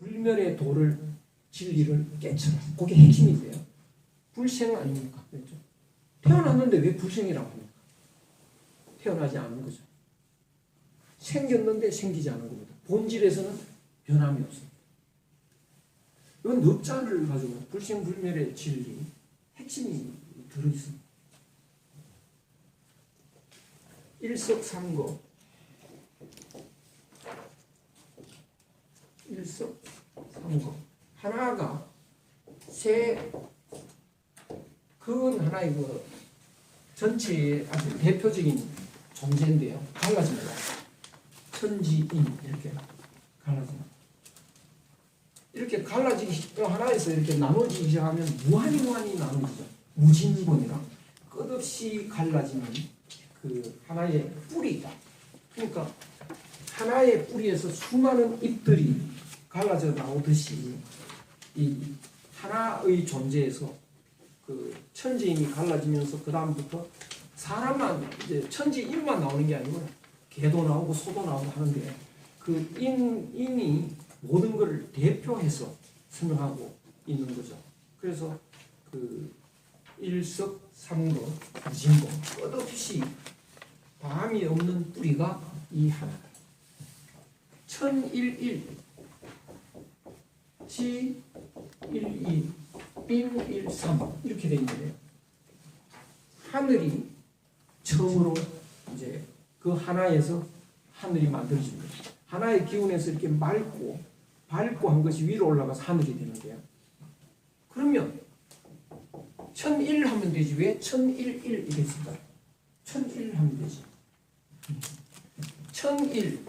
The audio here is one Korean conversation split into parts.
불멸의 도를 진리를 깨쳐라. 그게 핵심인데요. 불생 아닙니까? 그렇죠? 태어났는데 왜 불생이라고 합니까? 태어나지 않은 거죠. 생겼는데 생기지 않은 겁니다. 본질에서는 변함이 없습니다. 이건 넉자를 가지고 불생불멸의 진리 핵심이 들어있습니다. 일석삼거, 일석삼거. 하나가 그건 하나의 그 전체의 아주 대표적인 존재인데요. 갈라집니다. 천지인 이렇게 갈라집니다. 이렇게 갈라지기 하나에서 이렇게 나눠지기 시작하면 무한히 나눠지죠. 무진본이라 끝없이 갈라지는 그 하나의 뿌리다. 그러니까 하나의 뿌리에서 수많은 잎들이 갈라져 나오듯이 이 하나의 존재에서 그 천지인이 갈라지면서 그 다음부터 사람만 이제 천지인만 나오는 게 아니고 개도 나오고 소도 나오고 하는데 그 인이 모든 것을 대표해서 설명하고 있는 거죠. 그래서 그 일석삼거 무진본 끝없이 밤이 없는 뿌리가 이 하나다. 천일일 지일이 인일삼 이렇게 되어 있는데요. 하늘이 처음으로 이제 그 하나에서 하늘이 만들어진 거죠. 하나의 기운에서 이렇게 맑고 한 것이 위로 올라가서 하늘이 되는데요. 그러면 천일 하면 되지 왜 천일일 이랬을까요? 천일 하면 되지. 천일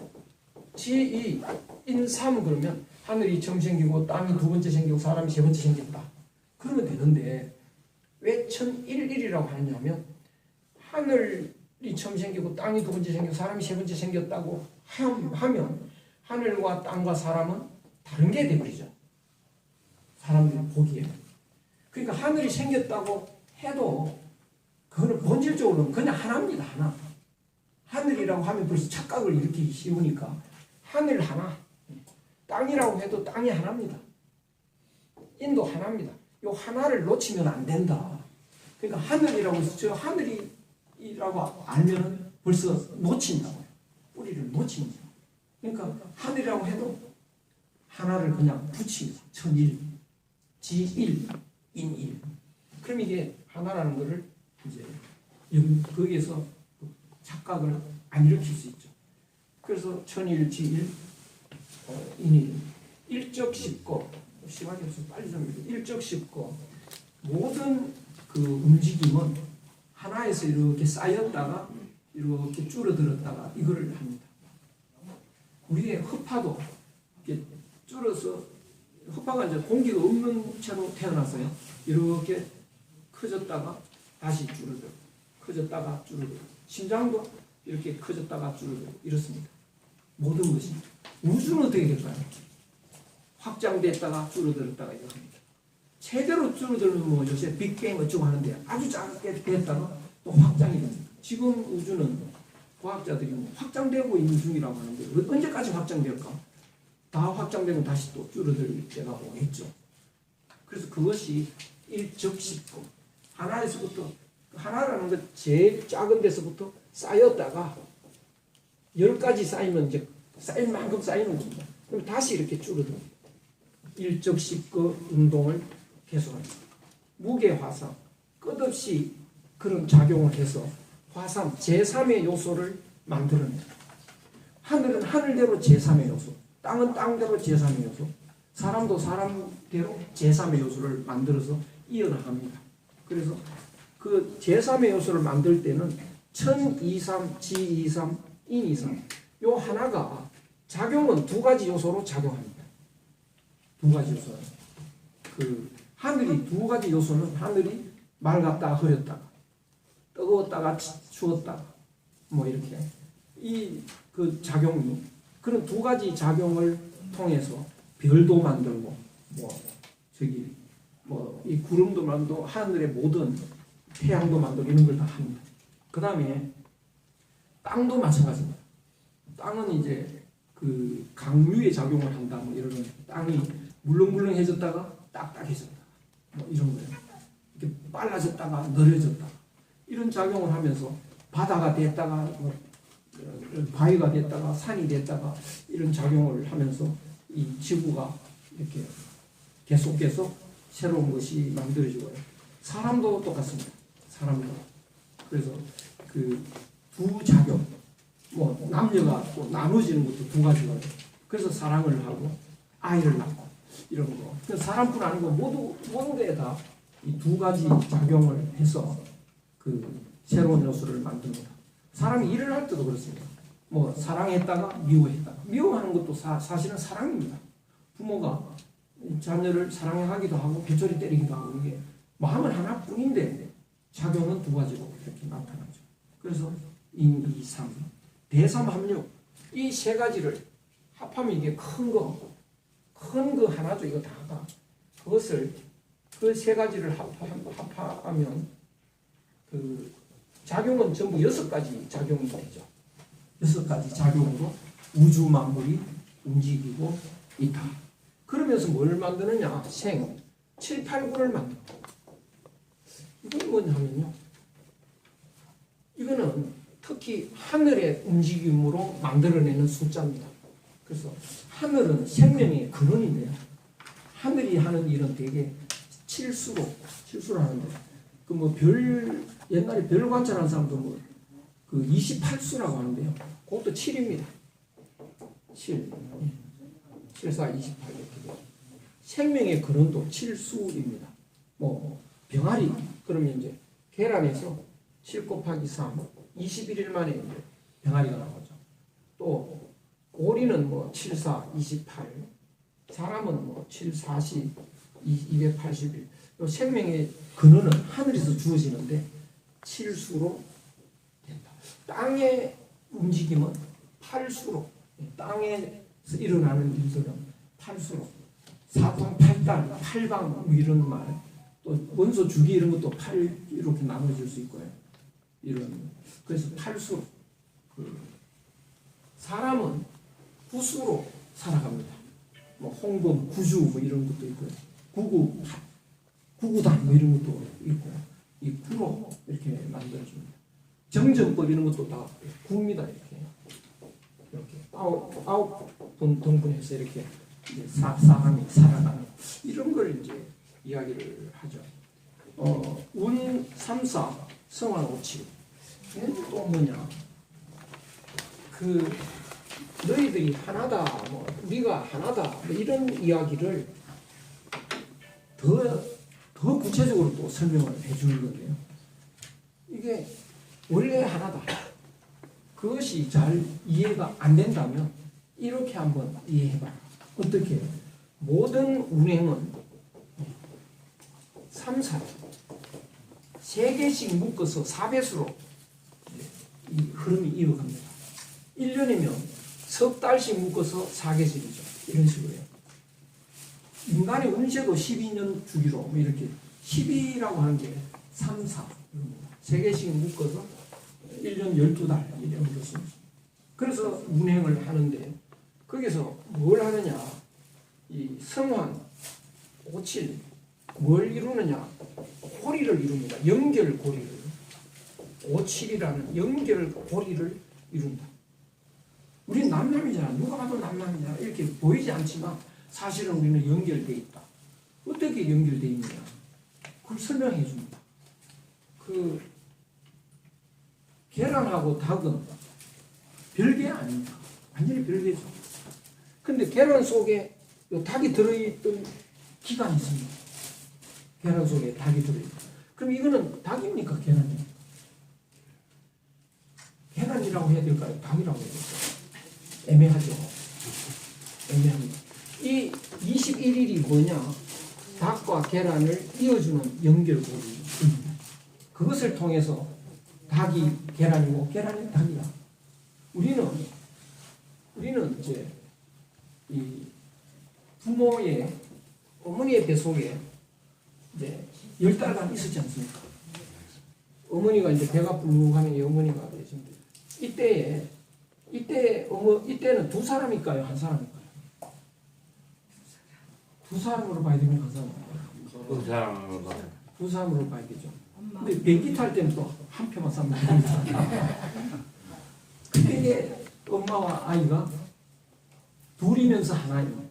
지이 인삼 그러면 하늘이 처음 생기고 땅이 두 번째 생기고 사람이 세 번째 생겼다. 그러면 되는데 왜 천일일이라고 하느냐면 하늘이 처음 생기고 땅이 두 번째 생기고 사람이 세 번째 생겼다고 하면 하늘과 땅과 사람은 다른 게 되버리죠. 사람들이 보기에는. 그러니까 하늘이 생겼다고 해도 그거는 본질적으로는 그냥 하나입니다. 하나. 하늘이라고 하면 벌써 착각을 일으키기 쉬우니까 하늘 하나. 땅이라고 해도 땅이 하나입니다. 인도 하나입니다. 이 하나를 놓치면 안 된다. 그러니까 하늘이라고 해서 저 하늘이라고 알면 벌써 놓친다고요. 뿌리를 놓칩니다. 그러니까 하늘이라고 해도 하나를 그냥 붙입니다. 천일, 지일, 인일. 그럼 이게 하나라는 것을 이제 거기에서 착각을 안 일으킬 수 있죠. 그래서 천일, 지일, 인일, 일적십거. 시간이 없어서 빨리 좀 일적십거. 모든 그 움직임은 하나에서 이렇게 쌓였다가 이렇게 줄어들었다가 이거를 합니다. 우리의 흡파도 이렇게 줄어서 흡파가 이제 공기가 없는 채로 태어났어요. 이렇게 커졌다가 다시 줄어들고 커졌다가 줄어들고 심장도 이렇게 커졌다가 줄어들고 이렇습니다. 모든 것이 우주는 어떻게 될까요? 확장됐다가 줄어들었다가 이렇게 합니다. 제대로 줄어들면 뭐 요새 빅뱅 어쩌고 하는데 아주 작게 됐다가 또 확장이 됩니다. 지금 우주는 과학자들이 확장되고 있는 중이라고 하는데 언제까지 확장될까? 다 확장되면 다시 또 줄어들 때가 오겠죠. 그래서 그것이 일적십거. 하나에서부터 하나라는 것 제일 작은 데서부터 쌓였다가 10가지 쌓이면 이제 쌓일 만큼 쌓이는 겁니다. 그럼 다시 이렇게 줄어듭니다. 일적십거 운동을 계속합니다. 무게화상 끝없이 그런 작용을 해서 화산 제3의 요소를 만들어냅니다. 하늘은 하늘대로 제3의 요소, 땅은 땅대로 제3의 요소, 사람도 사람대로 제3의 요소를 만들어서 이어나갑니다. 그래서 그 제3의 요소를 만들 때는 천2삼, 지2삼, 인2삼 요 하나가 작용은 두 가지 요소로 작용합니다. 두 가지 요소. 그 하늘이 두 가지 요소는 하늘이 맑았다가 흐렸다가 뜨거웠다가 추웠다가 뭐 이렇게 이 그 작용이 그런 두 가지 작용을 통해서 별도 만들고 뭐 저기 뭐 이 구름도 만들고 하늘의 모든 태양도 만들고 이런 걸 다 합니다. 그 다음에 땅도 마찬가지입니다. 땅은 이제 그 강류의 작용을 한다 뭐 이러는 땅이 물렁물렁해졌다가 딱딱해졌다. 뭐 이런 거예요. 이렇게 빨라졌다가 늘어졌다. 이런 작용을 하면서 바다가 됐다가 뭐 바위가 됐다가 산이 됐다가 이런 작용을 하면서 이 지구가 이렇게 계속 새로운 것이 만들어지고요. 사람도 똑같습니다. 사람도. 그래서 그 두 작용, 뭐 남녀가 또 나눠지는 것도 두 가지가 돼요. 그래서 사랑을 하고 아이를 낳고 이런 거. 그래서 사람뿐 아니고 모든 데에다 이 두 가지 작용을 해서 그 새로운 요소를 만듭니다. 사람이 일을 할 때도 그렇습니다. 뭐 사랑했다가 미워했다가 미워하는 것도 사실은 사랑입니다. 부모가 자녀를 사랑하기도 하고 벼슬이 때리기도 하고 이게 마음은 하나뿐인데 작용은 두 가지로 이렇게 나타나죠. 그래서 인, 이, 삼, 대삼, 합육 이 세 가지를 합하면 이게 큰 거 하나죠. 이거 다가 그것을 그 세 가지를 합하면 그 작용은 전부 6가지 작용이 되죠. 6가지 작용으로 우주 만물이 움직이고 있다. 그러면서 뭘 만드느냐? 생, 7, 8, 9를 만든다. 이건 뭐냐면요. 이거는 특히 하늘의 움직임으로 만들어내는 숫자입니다. 그래서 하늘은 생명의 근원인데요. 하늘이 하는 일은 되게 칠수로 하는데, 그 뭐 옛날에 별 관찰하는 사람도 그 28수라고 하는데요. 그것도 7입니다. 7. 7, 4, 28 이렇게 돼요. 생명의 근원도 7수입니다. 뭐 병아리 그러면 이제 계란에서 7 곱하기 3 21일 만에 이제 병아리가 나오죠. 또 오리는 뭐 7, 4, 28 사람은 뭐 7, 40, 281 생명의 근원은 하늘에서 주어지는데 7수로 된다. 땅의 움직임은 8수로 땅에서 일어나는 일들은 8수로 사방팔단, 팔방 뭐 이런 말, 또 원소 주기 이런 것도 8 이렇게 나눠질 수 있고요. 이런 그래서 8수. 사람은 9수로 살아갑니다. 뭐 홍범, 구주 뭐 이런 것도 있고요. 구구단 뭐 이런 것도 있고 이 구로 이렇게 만들어줍니다. 정전법 이런 것도 다 구입니다. 이렇게 아홉 등분해서 이렇게 사람이 살아가는 이런 걸 이제 이야기를 하죠. 운 3사 성환 5치 얘는 또 뭐냐? 그 너희들이 하나다, 뭐 우리가 하나다, 뭐 이런 이야기를 더 구체적으로 또 설명을 해주는 건데요. 이게 원래 하나다. 그것이 잘 이해가 안 된다면 이렇게 한번 이해해봐요. 어떻게? 모든 운행은 3사 3개씩 묶어서 4배수로 이 흐름이 이어갑니다. 1년이면 석 달씩 묶어서 4개씩이죠. 이런 식으로 해요. 인간의 운세도 12년 주기로 뭐 이렇게 12라고 하는 게 3, 4 3개씩 묶어서 1년 12달 이런 것입니다. 그래서 운행을 하는데 거기서 뭘 하느냐? 이 성환, 오칠 뭘 이루느냐? 고리를 이룹니다. 연결고리를. 오칠이라는 연결고리를 이룬다. 우리는 남남이잖아. 누가 봐도 남남이잖아. 이렇게 보이지 않지만 사실은 우리는 연결되어 있다. 어떻게 연결되어 있느냐? 그걸 설명해 줍니다. 그 계란하고 닭은 별개 아닙니다. 완전히 별개죠. 근데 계란 속에 요 닭이 들어있던 기관이 있습니다. 계란 속에 닭이 들어있다. 그럼 이거는 닭입니까? 계란입니까? 계란이라고 해야 될까요? 닭이라고 해야 될까요? 애매하죠. 애매합니다. 이 21일이 뭐냐? 닭과 계란을 이어주는 연결고리. 그것을 통해서 닭이 계란이고 계란이 닭이야. 우리는 이제 이 부모의 어머니의 뱃속에 이제 10달간 있었지 않습니까? 어머니가 이제 배가 불룩하면 이 어머니가 되십니다. 이때는 두 사람일까요? 한 사람일까요? 두 사람으로 봐야 됩니까? 한 사람? 그 사람으로 봐. 두 사람으로 봐야 되죠. 근데 비행기 탈 때는 또 한 표만 싸면 됩니다. 근데 이게 엄마와 아이가 둘이면서 하나예요.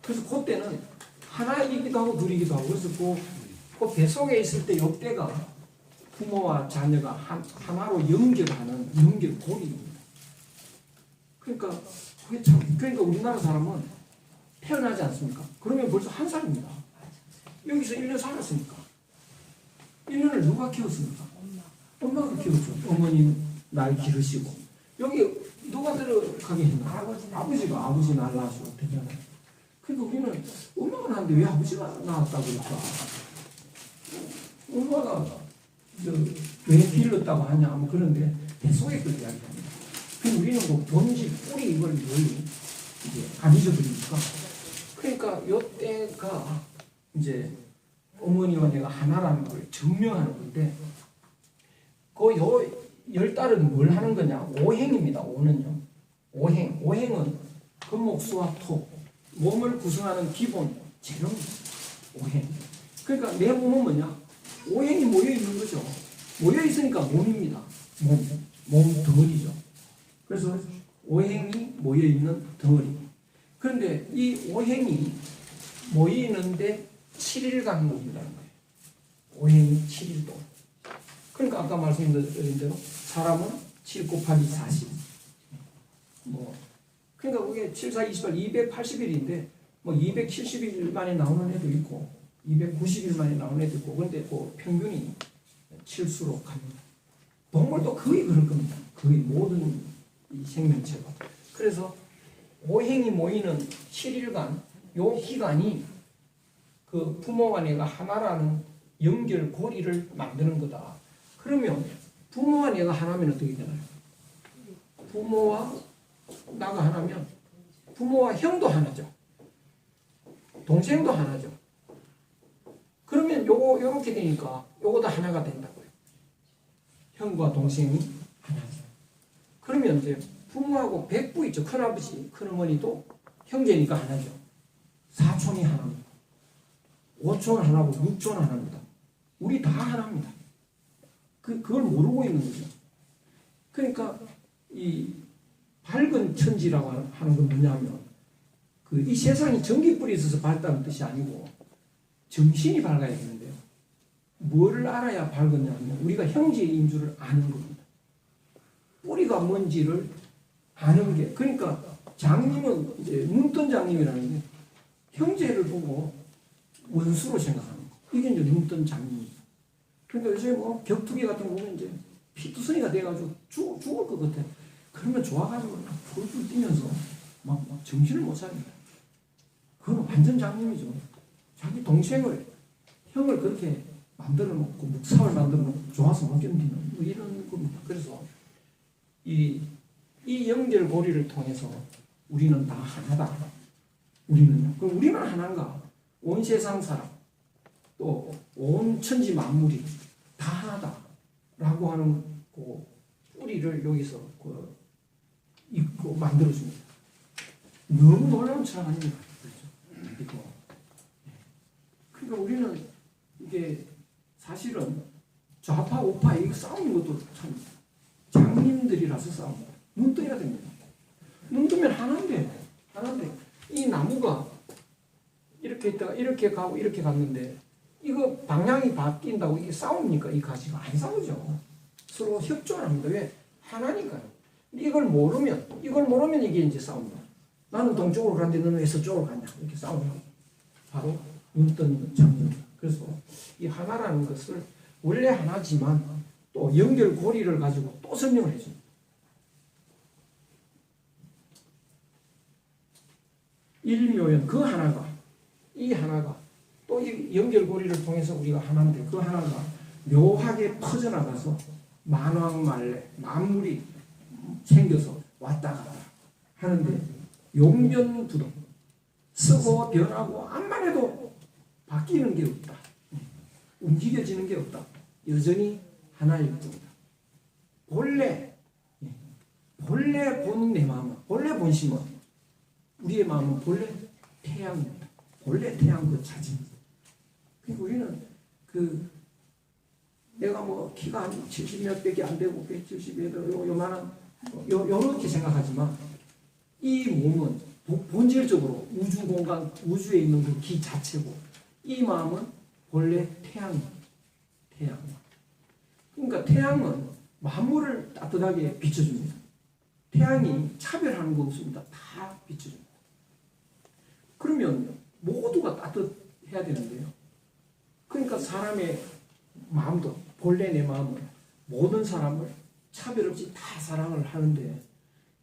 그래서 그때는 하나이기도 하고 둘이기도 하고 그래서 그 뱃속에 있을 때 이때가 부모와 자녀가 하나로 연결하는 연결고리입니다. 그러니까 그게 참 그러니까 우리나라 사람은 태어나지 않습니까? 그러면 벌써 1살입니다. 여기서 1년 살았으니까 1년을 누가 키웠습니까? 엄마가 키웠죠. 어머님 날 기르시고 여기 누가 들어가게 했나? 아버지가 아버지 날 낳으시고 되잖아요. 그러니까 우리는 엄마가 낳았는데 왜 아버지가 낳았다고 그럴까? 엄마가 왜 길렀다고 하냐? 뭐 그런데 뱃속에 그걸 이야기합니다. 그럼 우리는 그 본질 뿌리 이걸 늘 이제 안 잊어버리니까. 그러니까 요때가 이제 어머니와 내가 하나라는 걸 증명하는 건데 그 요 10달은 뭘 하는 거냐? 오행입니다. 오는요. 오행은 금목 수화 토 몸을 구성하는 기본 재료입니다. 오행. 그러니까 내 몸은 뭐냐? 오행이 모여 있는 거죠. 모여 있으니까 몸입니다. 몸 덩어리죠. 그래서 오행이 모여 있는 덩어리. 그런데 이 오행이 모이는데 7일간 모인다는 거예요. 오행이 7일 동안. 그러니까 아까 말씀드린 대로 사람은 7 곱하기 40. 그러니까 그게 7, 4, 28, 280일인데 270일 만에 나오는 애도 있고 290일 만에 나오는 애도 있고 그런데 그 평균이 7수로 갑니다. 동물도 거의 그럴 겁니다. 거의 모든 이 생명체가. 그래서 오행이 모이는 7일간 요 기간이 그 부모와 내가 하나라는 연결고리를 만드는 거다. 그러면 부모와 내가 하나면 어떻게 되나요? 부모와 나가 하나면 부모와 형도 하나죠. 동생도 하나죠. 그러면 요렇게 되니까 요거도 하나가 된다고요. 형과 동생이 하나죠. 그러면 이제 부모하고 백부 있죠. 큰아버지, 큰어머니도 형제니까 하나죠. 사촌이 하나입니다. 오촌 하나고 육촌 하나입니다. 우리 다 하나입니다. 그걸 모르고 있는 거죠. 그러니까 이 밝은 천지라고 하는 건 뭐냐면 이 세상이 전기불이 있어서 밝다는 뜻이 아니고 정신이 밝아야 되는데요. 뭐를 알아야 밝았냐면 우리가 형제인 줄을 아는 겁니다. 뿌리가 뭔지를 아는 게 그러니까 장님은 이제 눈뜬 장님이라는 게 형제를 보고 원수로 생각하는 거. 이게 이제 눈뜬 장님입니다. 그러니까 요새 격투기 같은 거 보면 이제 피투성이가 돼가지고 죽을 것 같아. 그러면 좋아가지고 풀풀 뛰면서 막 정신을 못 차립니다. 그건 완전 장님이죠. 자기 동생을 형을 그렇게 만들어 놓고 묵사를 만들어 놓고 좋아서 못 견디는 이런 겁니다. 그래서 이 연결고리를 통해서 우리는 다 하나다. 그럼 우리는 하나인가? 온 세상 사람 또 온 천지 만물이 다 하나다라고 하는 그 뿌리를 여기서 만들어줍니다. 너무 놀라운 철학 아닙니까? 그렇죠? 그러니까 우리는 이게 사실은 좌파 우파 이거 싸우는 것도 참 장님들이라서 싸웁니다. 눈 떠야 됩니다. 눈 뜨면 하나인데 이 나무가 이렇게 있다가 이렇게 가고 이렇게 갔는데 이거 방향이 바뀐다고 이게 싸웁니까? 이 가지가 안 싸우죠. 서로 협조합니다. 왜? 하나니까요. 이걸 모르면 이게 이제 싸웁니다. 나는 동쪽으로 가는데 너는 왜 서쪽으로 가냐? 이렇게 싸우는 바로 눈뜬 장면. 그래서 이 하나라는 것을 원래 하나지만 또 연결고리를 가지고 또 설명을 해줍니다. 일묘연 이 하나가 또 이 연결고리를 통해서 우리가 하나인데 그 하나가 묘하게 퍼져나가서 만왕만래 만물이 생겨서 왔다 갔다 하는데 용변부동 쓰고 변하고 암만 해도 바뀌는 게 없다. 움직여지는 게 없다. 여전히 하나일 뿐이다. 본래 본 내 마음은 본래 본심은 우리의 마음은 본래 태양입니다. 본래 태양 그 자진. 그러니까 우리는 그 내가 뭐 키가 한 70 몇 백이 안 되고 170에 요만한 요렇게 생각하지만 이 몸은 본질적으로 우주 공간 우주에 있는 그 기 자체고 이 마음은 본래 태양. 그러니까 태양은 만물을 따뜻하게 비춰줍니다. 태양이 차별하는 거 없습니다. 다 비춰줍니다. 그러면 모두가 따뜻해야 되는데요. 그러니까 사람의 마음도 본래 내 마음은 모든 사람을 차별 없이 다 사랑을 하는데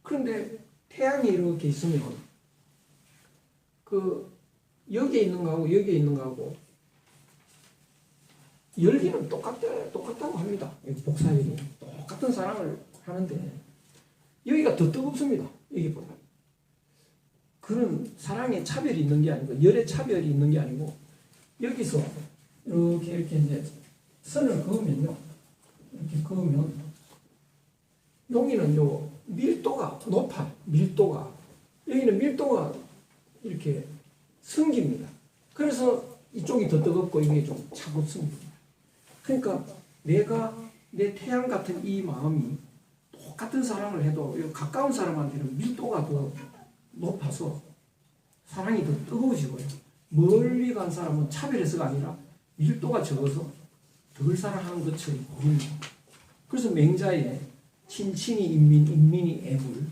그런데 태양이 이렇게 있으면 그 여기에 있는 거하고 여기에 있는 거하고 열기는 똑같다고 합니다. 복사열이 똑같은 사랑을 하는데 여기가 더 뜨겁습니다. 여기보다. 그런 사랑의 차별이 있는 게 아니고 열의 차별이 있는 게 아니고 여기서 이렇게 이제 선을 그으면요. 이렇게 그으면 여기는 요 밀도가 높아. 밀도가 여기는 밀도가 이렇게 승기입니다. 그래서 이쪽이 더 뜨겁고 이게 좀 차갑습니다. 그러니까 내가 내 태양 같은 이 마음이 똑같은 사랑을 해도 가까운 사람한테는 밀도가 더 높아서 사랑이 더 뜨거워지고요. 멀리 간 사람은 차별해서가 아니라 밀도가 적어서 덜 사랑하는 것처럼 보입니다. 그래서 맹자에 친친이 인민, 인민이 애물,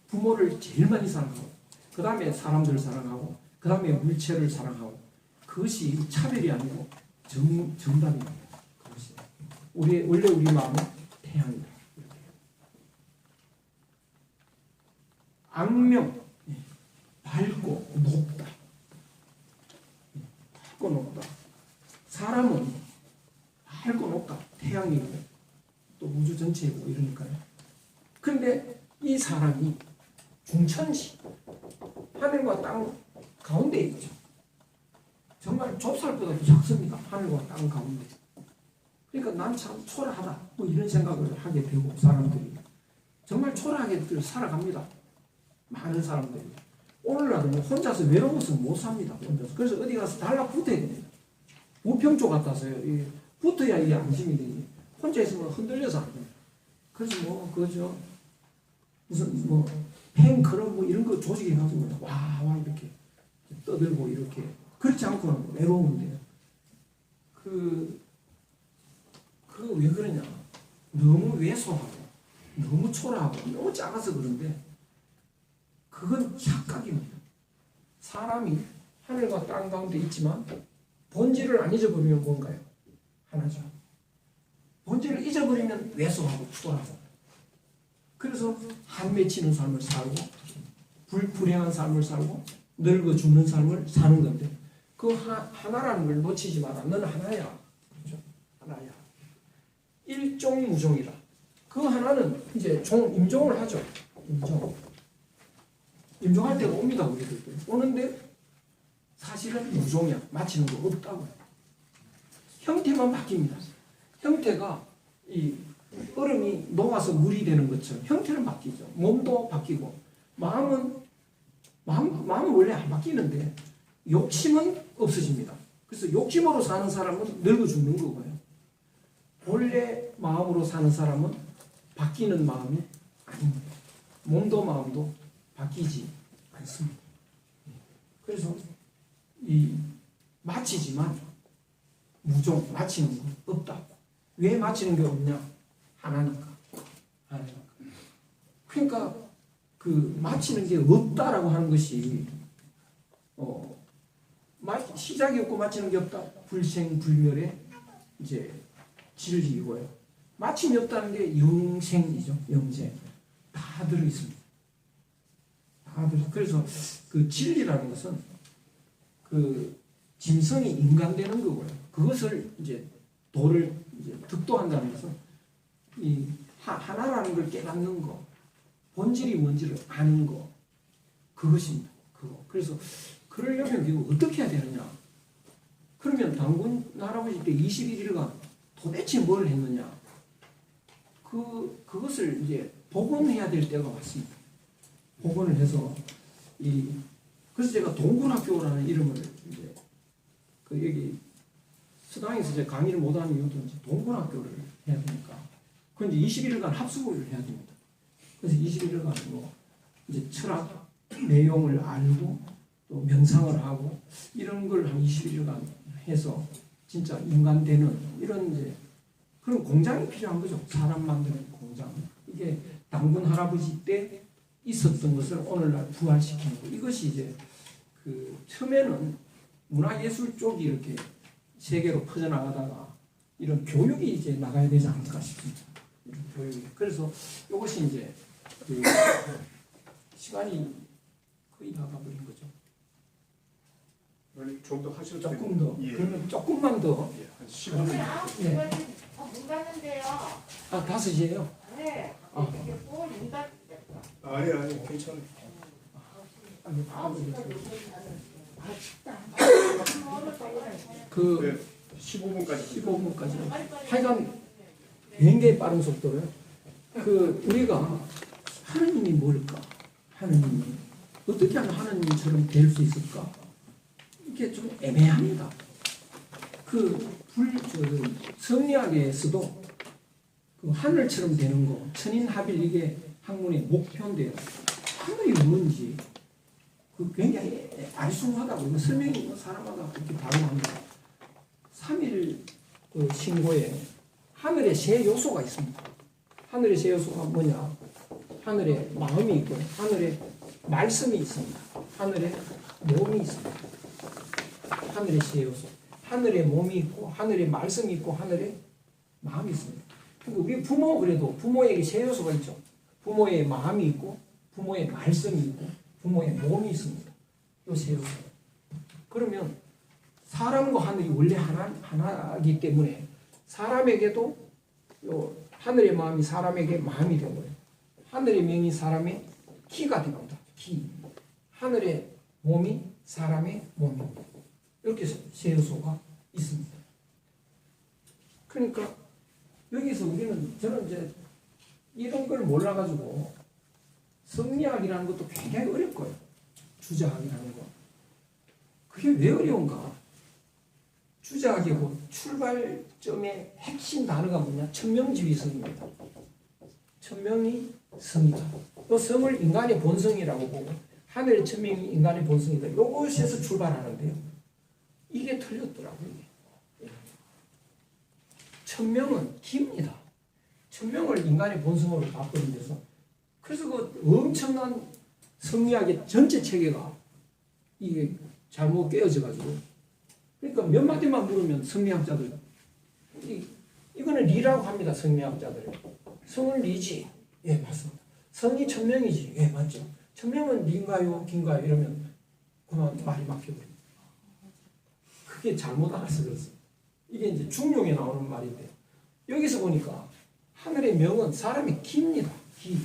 부모를 제일 많이 사랑하고 그 다음에 사람들을 사랑하고 그 다음에 물체를 사랑하고 그것이 차별이 아니고 정답입니다. 그것이 원래 우리 마음은 태양이다. 악명, 밝고 높다. 밝고 높다. 사람은 밝고 높다. 태양이고 또 우주 전체이고 이러니까요. 그런데 이 사람이 중천시 하늘과 땅 가운데 있죠. 정말 좁쌀보다도 작습니다. 하늘과 땅 가운데. 그러니까 난 참 초라하다. 뭐 이런 생각을 하게 되고 사람들이 정말 초라하게 살아갑니다. 많은 사람들이. 오늘날은 뭐 혼자서 외로워서 못 삽니다. 혼자서. 그래서 어디 가서 달라붙어야 됩니다. 우평조 같아서요. 붙어야 이게 안심이 되지. 혼자 있으면 흔들려서 안 돼요. 그래서 뭐 그죠. 무슨 뭐 팬클럽 뭐 이런 거 조직해가지고 와 이렇게 떠들고 이렇게 그렇지 않고는 외로운데 그 왜 그러냐. 너무 왜소하고 너무 초라하고 너무 작아서 그런데 그건 착각입니다. 사람이 하늘과 땅 가운데 있지만 본질을 안 잊어버리면 뭔가요? 하나죠. 본질을 잊어버리면 왜소하고 초라하고 그래서 한 맺히는 삶을 살고 불행한 삶을 살고 늙어 죽는 삶을 사는 건데 그 하나라는 걸 놓치지 마라. 너는 하나야. 그렇죠? 하나야. 일종무종이라. 그 하나는 이제 임종을 하죠. 임종할 때가 옵니다. 우리들도. 오는데 사실은 무종이야. 마치는 거 없다고요. 형태만 바뀝니다. 형태가 이 얼음이 녹아서 물이 되는 것처럼 형태는 바뀌죠. 몸도 바뀌고 마음은 원래 안 바뀌는데 욕심은 없어집니다. 그래서 욕심으로 사는 사람은 늙어 죽는 거고요. 본래 마음으로 사는 사람은 바뀌는 마음이 아닙니다. 몸도 마음도 바뀌지 않습니다. 그래서 이 마치지만 무종 마치는 건 없다고. 왜 마치는 게 없냐? 하나니까. 그러니까 그 마치는 게 없다라고 하는 것이 시작이 없고 마치는 게 없다. 불생불멸의 이제 진리이고요. 마침이 없다는 게 영생이죠. 영생. 다 들어 있습니다. 그래서 그 진리라는 것은 그 짐승이 인간되는 거고요. 그것을 이제 도를 이제 득도한다는 것은 이 하나라는 걸 깨닫는 거, 본질이 뭔지를 아는 거, 그것입니다. 그거. 그래서 그러려면 이거 어떻게 해야 되느냐? 그러면 당군 할아버지 때 21일간 도대체 뭘 했느냐? 그것을 이제 복원해야 될 때가 왔습니다. 복원을 해서 그래서 제가 동굴학교라는 이름을 이제 그 여기 서당에서 이제 강의를 못하는 이유도 이제 동굴학교를 해야 되니까 그 이제 21일간 합숙을 해야 됩니다. 그래서 21일간 뭐 이제 철학 내용을 알고 또 명상을 하고 이런 걸 한 21일간 해서 진짜 인간 되는 이런 이제 그런 공장이 필요한 거죠. 사람 만드는 공장. 이게 당군 할아버지 때 있었던 것을 오늘날 부활시키는 거. 이것이 이제 그 처음에는 문화예술 쪽이 이렇게 세계로 퍼져나가다가 이런 교육이 이제 나가야 되지 않을까 싶습니다. 이런 교육이. 그래서 이것이 이제 그 시간이 거의 다 가버린 거죠. 좀 더 하셔도 조금 더. 예. 그러면 조금만 더. 예, 한 15분. 네. 문 가는데요. 아, 5시에요? 네. 아. 이게 문 닫. 아니 괜찮아요. 아니, 아, 그 네, 15분까지. 15분까지. 하여간 굉장히 빠른 속도로요. 그 우리가 하느님이 뭘까? 하느님이 어떻게 하면 하느님처럼 될 수 있을까? 이게 좀 애매합니다. 성리학에서도 그 하늘처럼 되는 거, 천인합일 이게 학문의 목표인데요. 하늘이 뭔지 그 굉장히 알숭하다고 이거 설명이 사람마다 그렇게 다르합니다. 3일 그 신고에 하늘에 세 요소가 있습니다. 하늘의 세 요소가 뭐냐? 하늘에 마음이 있고, 하늘에 말씀이 있습니다. 하늘에 몸이 있습니다. 하늘의 세 요소. 하늘에 몸이 있고, 하늘에 말씀이 있고, 하늘에 마음이 있습니다. 그러니까 우리 부모 그래도 부모에게 세 요소가 있죠. 부모의 마음이 있고, 부모의 말씀이 있고, 부모의 몸이 있습니다. 이 세 요소. 그러면 사람과 하늘이 원래 하나이기 때문에 사람에게도 요 하늘의 마음이 사람에게 마음이 된 거예요. 하늘의 명이 사람의 키가 됩니다. 키. 하늘의 몸이 사람의 몸입니다. 이렇게 세 요소가 있습니다. 그러니까 여기서 저는 이제 이런 걸 몰라가지고 성리학이라는 것도 굉장히 어려울 거예요. 주자학이라는 거. 그게 왜 어려운가? 주자학의 그 출발점의 핵심 단어가 뭐냐? 천명지위성입니다. 천명이 성이다. 또 성을 인간의 본성이라고 보고 하늘의 천명이 인간의 본성이다. 이것에서 출발하는데요. 이게 틀렸더라고요. 천명은 기입니다. 천명을 인간의 본성으로 바꾸는 데서 그래서 그 엄청난 성리학의 전체 체계가 이게 잘못 깨어져 가지고 그러니까 몇 마디만 물으면 성리학자들 이거는 리라고 합니다. 성리학자들 성은 리지. 예, 맞습니다. 성이 천명이지. 예, 맞죠. 천명은 리인가요? 긴가요? 이러면 그만 말이 막혀버립니다. 그게 잘못 알아서 그렇습니다. 이게 이제 중용에 나오는 말인데 여기서 보니까 하늘의 명은 사람의 기입니다. 기.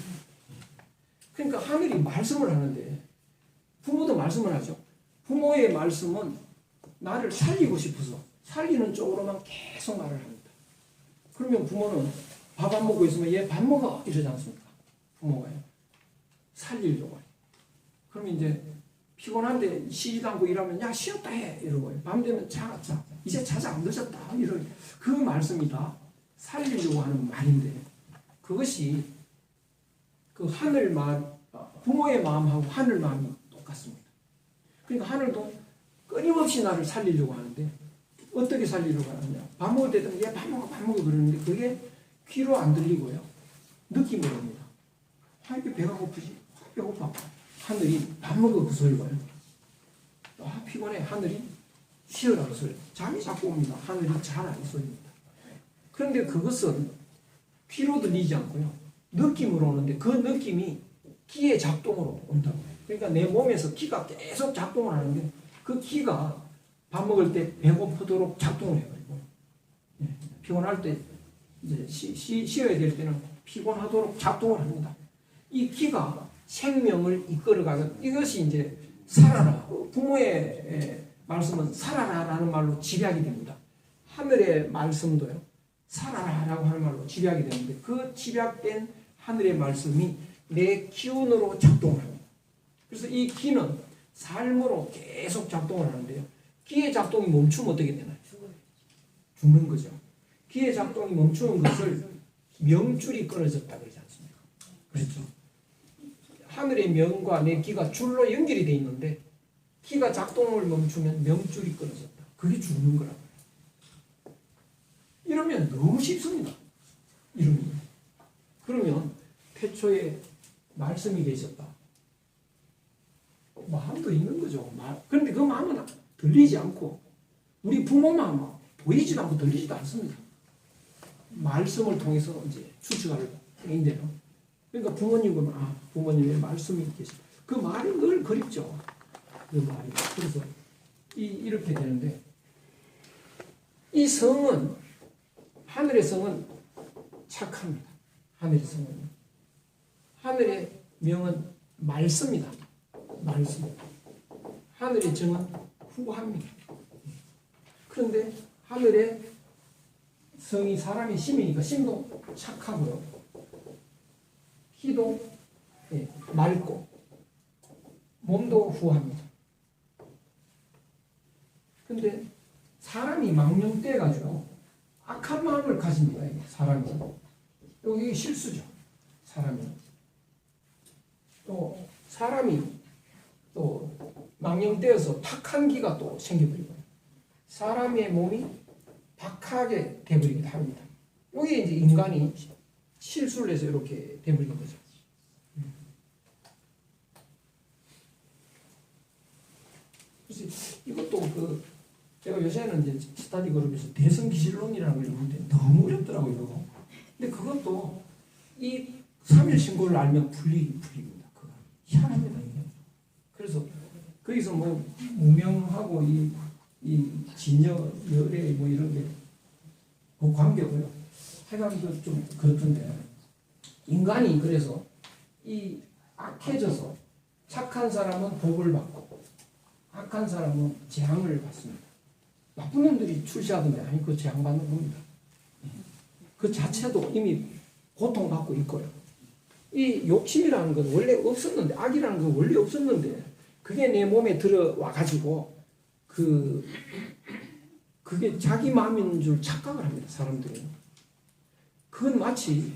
그러니까 하늘이 말씀을 하는데 부모도 말씀을 하죠. 부모의 말씀은 나를 살리고 싶어서 살리는 쪽으로만 계속 말을 합니다. 그러면 부모는 밥 안 먹고 있으면 얘 밥 먹어 이러지 않습니까? 부모가요. 살리려고 해요. 그러면 이제 피곤한데 쉬지도 않고 일하면 야 쉬었다 해 이러고요. 밤 되면 자 이제 자자 안 늦었다 이러 그 말씀이 다 살리려고 하는 말인데 그것이 그 하늘 마음 부모의 마음하고 하늘 마음이 똑같습니다. 그러니까 하늘도 끊임없이 나를 살리려고 하는데 어떻게 살리려고 하느냐? 밥 먹을 때도 얘 밥 먹어 그러는데 그게 귀로 안 들리고요. 느낌으로 합니다. 이렇게 배가 고프지? 배고파. 하늘이 밥 먹어 그 소리가요. 피곤해. 하늘이 쉬어라 그 소리. 잠이 자꾸 옵니다. 하늘이 자라 이 소리입니다. 그런데 그것은 귀로 들리지 않고요. 느낌으로 오는데 그 느낌이 기의 작동으로 온다고. 그러니까 내 몸에서 기가 계속 작동을 하는데 그 기가 밥 먹을 때 배고프도록 작동을 해버리고 피곤할 때 이제 쉬어야 될 때는 피곤하도록 작동을 합니다. 이 기가 생명을 이끌어가는 이것이 이제 살아라. 부모의 말씀은 살아라라는 말로 집약이 됩니다. 하늘의 말씀도요. 살아라라고 하는 말로 집약이 되는데 그 집약된 하늘의 말씀이 내 기운으로 작동을 합니다. 그래서 이 기는 삶으로 계속 작동을 하는데요. 기의 작동이 멈추면 어떻게 되나요? 죽는 거죠. 기의 작동이 멈추는 것을 명줄이 끊어졌다 그러지 않습니까? 그렇죠. 하늘의 명과 내 기가 줄로 연결이 돼 있는데 기가 작동을 멈추면 명줄이 끊어졌다. 그게 죽는 거라고. 이러면 너무 쉽습니다. 이름이. 그러면 태초에 말씀이 계셨다. 마음도 있는 거죠. 그런데 그 마음은 들리지 않고 우리 부모 마음은 보이지도 않고 들리지도 않습니다. 말씀을 통해서 이제 추측할 인데요. 그러니까 부모님은 부모님의 말씀이 계시다. 그 말이 늘 그립죠. 그 말이. 그래서 이렇게 되는데 이 성은 하늘의 성은 착합니다. 하늘의 성은 하늘의 명은 맑습니다. 말씀. 하늘의 정은 후합니다. 그런데 하늘의 성이 사람의 심이니까 심도 착하고요. 키도 맑고 몸도 후합니다. 근데 사람이 망령돼 가지고 악한 마음을 가집니다. 사람이. 여기 실수죠. 사람이. 또 사람이 또 망령되어서 탁한 기가 또 생겨버리고요. 사람의 몸이 박하게 돼버리기도 합니다. 여기 이제 인간이 실수를 해서 이렇게 돼버리는 거죠. 그래서 이것도 제가 요새는 이제 스타디 그룹에서 대성기실론이라는 걸 읽는데 너무 어렵더라고요. 이거. 근데 그것도 이 3일 신고를 알면 풀립니다. 그거 희한합니다. 이게. 그래서 거기서 뭐 무명하고 이 진여 열애 뭐 이런 게 그 관계고요. 하여간 좀 그렇던데 인간이 그래서 이 악해져서 착한 사람은 복을 받고 악한 사람은 재앙을 받습니다. 나쁜 놈들이 출시하던데 아니 그 재앙받는 겁니다. 그 자체도 이미 고통받고 있고요. 이 욕심이라는 건 원래 없었는데 악이라는 건 원래 없었는데 그게 내 몸에 들어와 가지고 그게 자기 마음인 줄 착각을 합니다. 사람들이. 그건 마치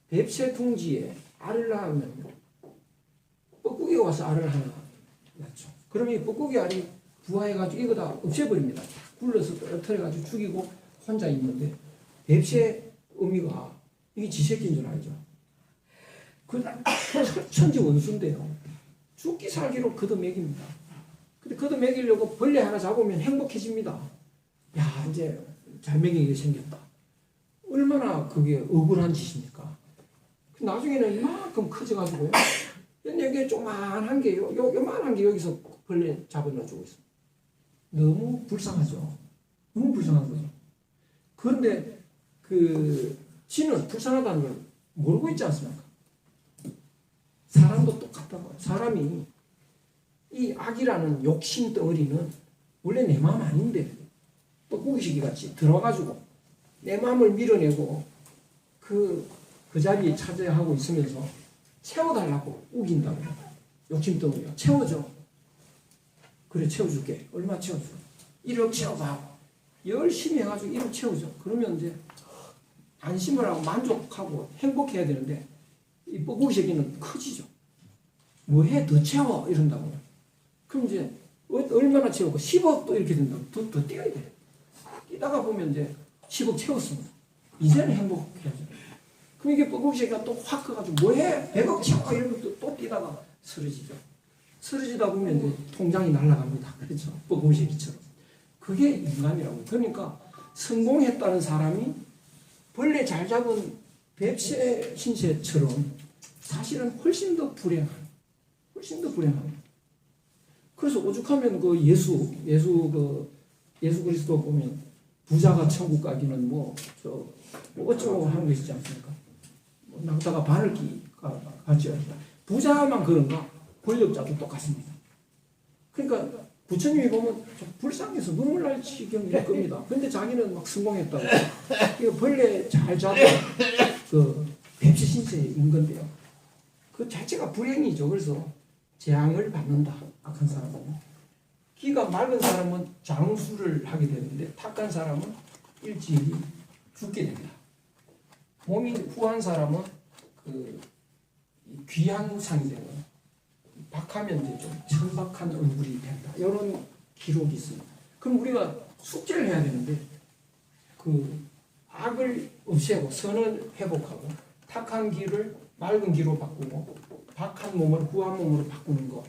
뱁새 둥지에 알을 낳으면 뻐꾸기가 와서 알을 하나 낳죠. 그러면 이 뻐꾸기 알이 부화해가지고 이거 다 없애버립니다. 굴러서 떨어뜨려가지고 죽이고 혼자 있는데 뱁새 어미가 이게 지 새끼인 줄 알죠. 그 천지 원수인데요. 죽기 살기로 걷어먹입니다. 근데 걷어먹이려고 벌레 하나 잡으면 행복해집니다. 야 이제 잘 먹이게 생겼다. 얼마나 그게 억울한 짓입니까? 나중에는 이만큼 커져가지고요. 여기에 조그만한 게 요만한 게 여기서 벌레 잡아넣어주고 있어요. 너무 불쌍하죠. 너무 불쌍한 거죠. 그런데 지는 불쌍하다는 걸 모르고 있지 않습니까? 사람도 똑같다고요. 사람이 이 악이라는 욕심 덩어리는 원래 내 마음 아닌데 뻐꾸기시기 같이 들어가지고 내 마음을 밀어내고 그 자리에 차지하고 하고 있으면서 채워달라고 우긴다고. 욕심 덩어리야. 채워줘. 그래 채워줄게. 얼마 채워줘. 1억 채워봐. 열심히 해가지고 1억 채워줘. 그러면 이제 안심을 하고 만족하고 행복해야 되는데 이 뻐꾸기 새끼는 커지죠. 뭐해 더 채워 이런다고요. 그럼 이제 얼마나 채우고 10억 또 이렇게 된다고 더 뛰어야 돼. 뛰다가 보면 이제 10억 채웠습니다. 이제는 행복해야죠. 그럼 이게 뻐꾸기 새끼가 또 확 커가지고 뭐해 100억 채워 이러면 또 뛰다가 쓰러지죠. 쓰러지다 보면 이제 통장이 날아갑니다. 그렇죠. 뻐꾸기 새끼처럼. 그게 인간이라고. 그러니까 성공했다는 사람이 벌레 잘 잡은 뱁새 신세처럼 사실은 훨씬 더 불행한. 그래서 오죽하면 예수 그리스도 보면 부자가 천국 가기는 어쩌고 하는 거 있지 않습니까? 낙타가 바늘기가 같이 합니다. 부자만 그런가? 권력자도 똑같습니다. 그러니까 부처님이 보면 좀 불쌍해서 눈물 날 지경일 겁니다. 근데 자기는 막 성공했다고. 이거 벌레 잘 잡은 뱁새 신세인 건데요. 그 자체가 불행이죠. 그래서 재앙을 받는다. 악한 사람은. 기가 맑은 사람은 장수를 하게 되는데 탁한 사람은 일찍이 죽게 된다. 몸이 후한 사람은 그 귀한 상이 되고 박하면 이제 좀 천박한 얼굴이 된다. 이런 기록이 있습니다. 그럼 우리가 숙제를 해야 되는데 그 악을 없애고 선을 회복하고 탁한 길을 맑은 길로 바꾸고 박한 몸을 후한 몸으로 바꾸는 것.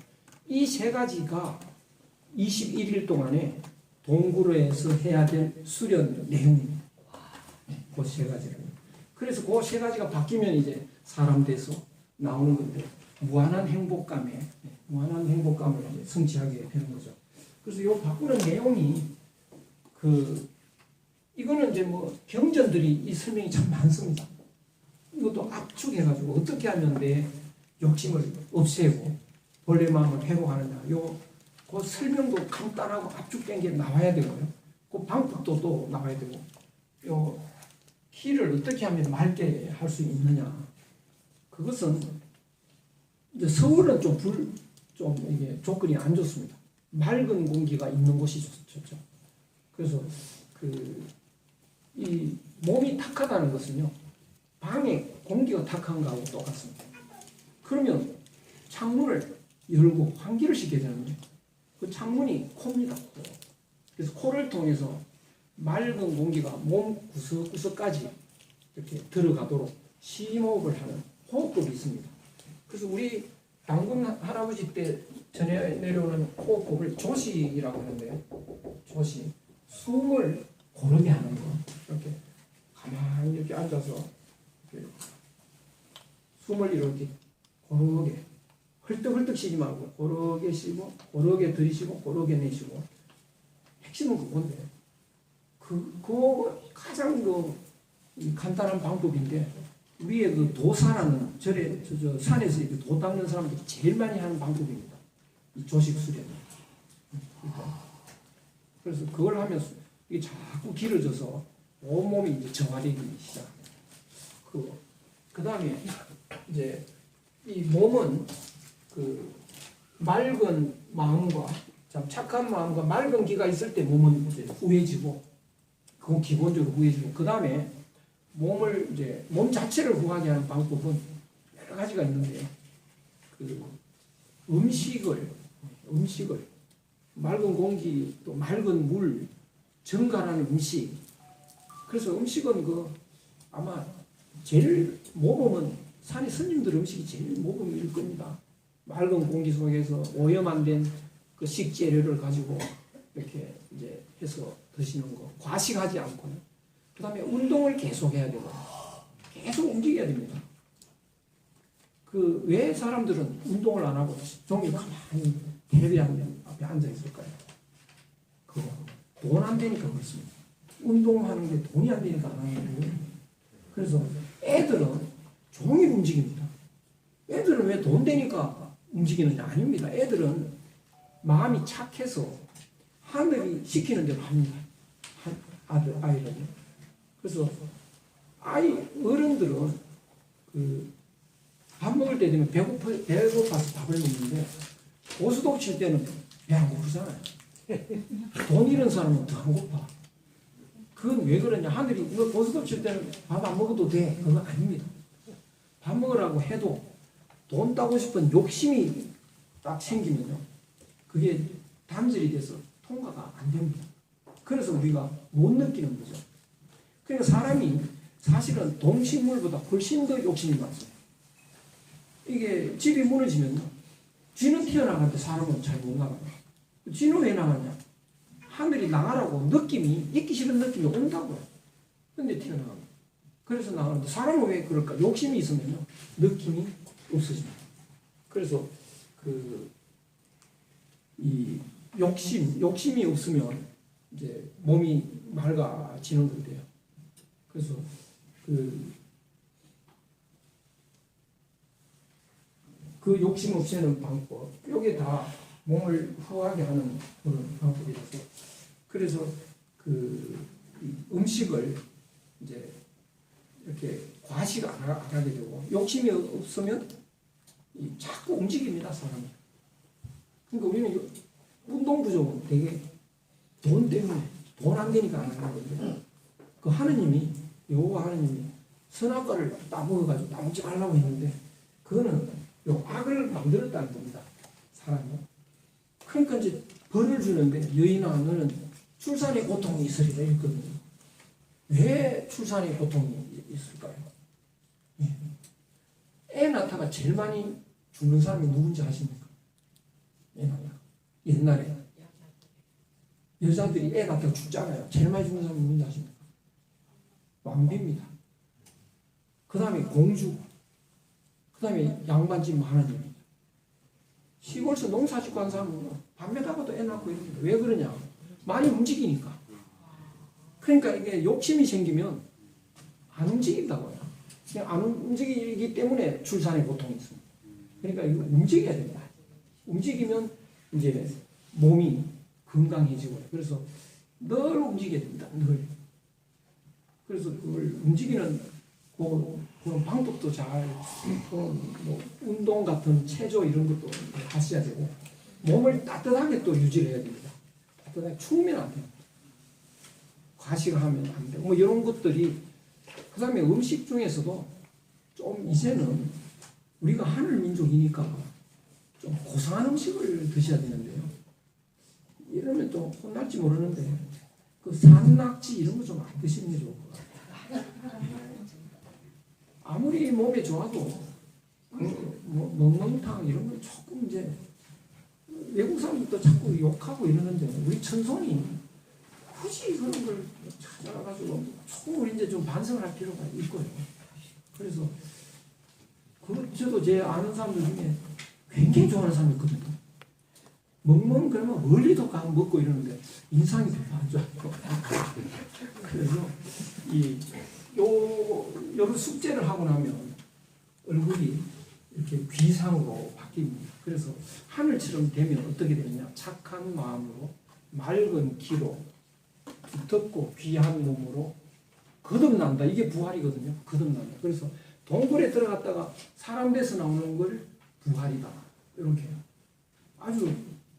이 세 가지가 21일 동안에 동굴에서 해야 될 수련 내용입니다. 그 세 가지를. 그래서 그 세 가지가 바뀌면 이제 사람 돼서 나오는 건데 무한한 행복감을 이제 성취하게 되는 거죠. 그래서 이 바꾸는 내용이 이거는 이제 뭐 경전들이 이 설명이 참 많습니다. 이것도 압축해가지고 어떻게 하면 내 욕심을 없애고 본래 마음을 회복하느냐. 그 설명도 간단하고 압축된 게 나와야 되고요. 그 방법도 또 나와야 되고. 요 키를 어떻게 하면 맑게 할 수 있느냐. 그것은 이제 서울은 좀 이게 조건이 안 좋습니다. 맑은 공기가 있는 곳이 좋죠. 그래서 이 몸이 탁하다는 것은요. 방에 공기가 탁한 거하고 똑같습니다. 그러면 창문을 열고 환기를 시켜야 되는데 그 창문이 코입니다. 코. 그래서 코를 통해서 맑은 공기가 몸 구석구석까지 이렇게 들어가도록 심호흡을 하는 호흡법이 있습니다. 그래서 우리 당군 할아버지 때 전해 내려오는 호흡법을 조시라고 하는데요. 조시. 숨을 고르게 하는 거. 이렇게 가만히 이렇게 앉아서 이렇게 숨을 이렇게 고르게 헐떡헐떡 쉬지 말고 고르게 쉬고 고르게 들이쉬고 고르게 내쉬고 핵심은 그건데 그 가장 이 간단한 방법인데 위에 그 도사라는 절에 저 산에서 이렇게 도 닦는 사람들이 제일 많이 하는 방법입니다. 이 조식 수련. 그래서 그걸 하면 이게 자꾸 길어져서 온몸이 이제 정화되기 시작합니다. 그 다음에 이제 이 몸은 그 맑은 마음과 참 착한 마음과 맑은 기가 있을 때 몸은 이제 후해지고 그건 기본적으로 후해지고 그 다음에 몸을 이제 몸 자체를 후하게 하는 방법은 여러 가지가 있는데 그 음식을 맑은 공기 또 맑은 물 정갈한 음식 그래서 음식은 아마 제일 모범은 산의 스님들 음식이 제일 모범일 겁니다. 맑은 공기 속에서 오염 안 된 그 식재료를 가지고 이렇게 이제 해서 드시는 거 과식하지 않고요. 그 다음에 운동을 계속 해야 되고 계속 움직여야 됩니다. 왜 사람들은 운동을 안 하고 종일 가만히 텔레비 앞에 앉아 있을까요? 돈 안 되니까 그렇습니다. 운동하는 게 돈이 안 되니까 안 하는 거예요. 그래서 애들은 종일 움직입니다. 애들은 왜 돈 되니까 움직이느냐? 아닙니다. 애들은 마음이 착해서 하늘이 시키는 대로 합니다. 아이는요. 그래서 어른들은 밥 먹을 때 되면 배고파서 밥을 먹는데 고스톱 칠 때는 배 안 고프잖아요. 돈 잃은 사람은 더 안 고파. 그건 왜 그러냐? 하늘이 고스톱 칠 때는 밥 안 먹어도 돼. 그건 아닙니다. 밥 먹으라고 해도 돈 따고 싶은 욕심이 딱 생기면요. 그게 단절이 돼서 통과가 안 됩니다. 그래서 우리가 못 느끼는 거죠. 그러니까 사람이 사실은 동식물보다 훨씬 더 욕심이 많습니다. 이게 집이 무너지면요. 쥐는 튀어나가는데 사람은 잘 못 나갑니다. 쥐는 왜 나가냐? 하늘이 나가라고 느낌이, 있기 싫은 느낌이 온다고요. 근데 튀어나갑니다. 그래서 나가는데 사람은 왜 그럴까? 욕심이 있으면요. 느낌이 없어집니다. 그래서 이 욕심이 없으면 이제 몸이 맑아지는 건데요. 그래서 그 욕심 없애는 방법, 이게 다 몸을 후하게 하는 그런 방법이라서 그래서 음식을 이제 이렇게 과식 안 하게 되고 욕심이 없으면 자꾸 움직입니다, 사람이. 그러니까 우리는 운동 부족은 되게 돈 때문에 돈 안 되니까 안 하는 건데 그 하느님이 여호와 하느님이 선악과를 따먹어가지고 따먹지 말라고 했는데 그거는 요 악을 만들었다는 겁니다, 사람이. 그러니까 이제 벌을 주는데 여인아 너는 출산의 고통이 있으리라 했거든요. 왜 출산의 고통이 있을까요? 예. 애 낳다가 제일 많이 죽는 사람이 누군지 아십니까? 애 낳다가 옛날에 여자들이 애 낳다가 죽잖아요. 제일 많이 죽는 사람이 누군지 아십니까? 왕비입니다. 그 다음에 공주, 그 다음에 양반집 하나님입니다. 시골에서 농사 짓고 한 사람은 밤에다가도 애 낳고 이럽니다. 왜 그러냐? 많이 움직이니까. 그러니까 이게 욕심이 생기면 안 움직인다고요. 그냥 안 움직이기 때문에 출산의 고통이 있습니다. 그러니까 이거 움직여야 됩니다. 움직이면 이제 몸이 건강해지고요. 그래서 늘 움직여야 됩니다. 늘. 그래서 그걸 움직이는 그런 방법도 잘, 뭐 운동 같은 체조 이런 것도 하셔야 되고, 몸을 따뜻하게 또 유지를 해야 됩니다. 따뜻하게 추우면 안 돼요. 과식을 하면 안 되고, 뭐 이런 것들이, 그 다음에 음식 중에서도 좀 이제는 우리가 하늘 민족이니까 좀 고상한 음식을 드셔야 되는데요. 이러면 좀 혼날지 모르는데, 그 산낙지 이런 거 좀 안 드시는 게 좋을 것 같아요. 아무리 몸에 좋아도 뭐 먹멍탕 이런 건 조금 이제 외국 사람들도 자꾸 욕하고 이러는데 우리 천손이 굳이 그런 걸 찾아가지고 조금 우리 이제 좀 반성을 할 필요가 있고요. 그래서 저도 제 아는 사람들 중에 굉장히 좋아하는 사람이 있거든요. 먹면 그러면 멀리도 가고 먹고 이러는데 인상이 별로 안 좋아요. 그래서 요런 숙제를 하고 나면 얼굴이 이렇게 귀상으로 바뀝니다. 그래서 하늘처럼 되면 어떻게 되느냐? 착한 마음으로 맑은 기로 두텁고 귀한 몸으로 거듭난다. 이게 부활이거든요. 거듭난다. 그래서 동굴에 들어갔다가 사람 돼서 나오는 걸 부활이다. 이렇게 아주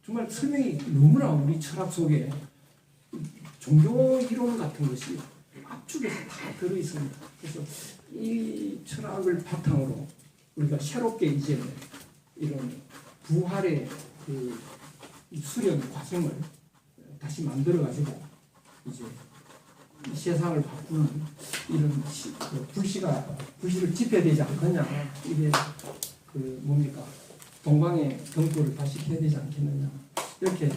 정말 설명이 너무나 우리 철학 속에 종교 이론 같은 것이 압축해서 다 들어있습니다. 그래서 이 철학을 바탕으로 우리가 새롭게 이제 이런 부활의 그 수련 과정을 다시 만들어가지고 이제 이 세상을 바꾸는 이런 불씨를 지펴야 되지 않겠냐. 이게 그 뭡니까? 동방의 등불을 다시 켜야 되지 않겠느냐. 이렇게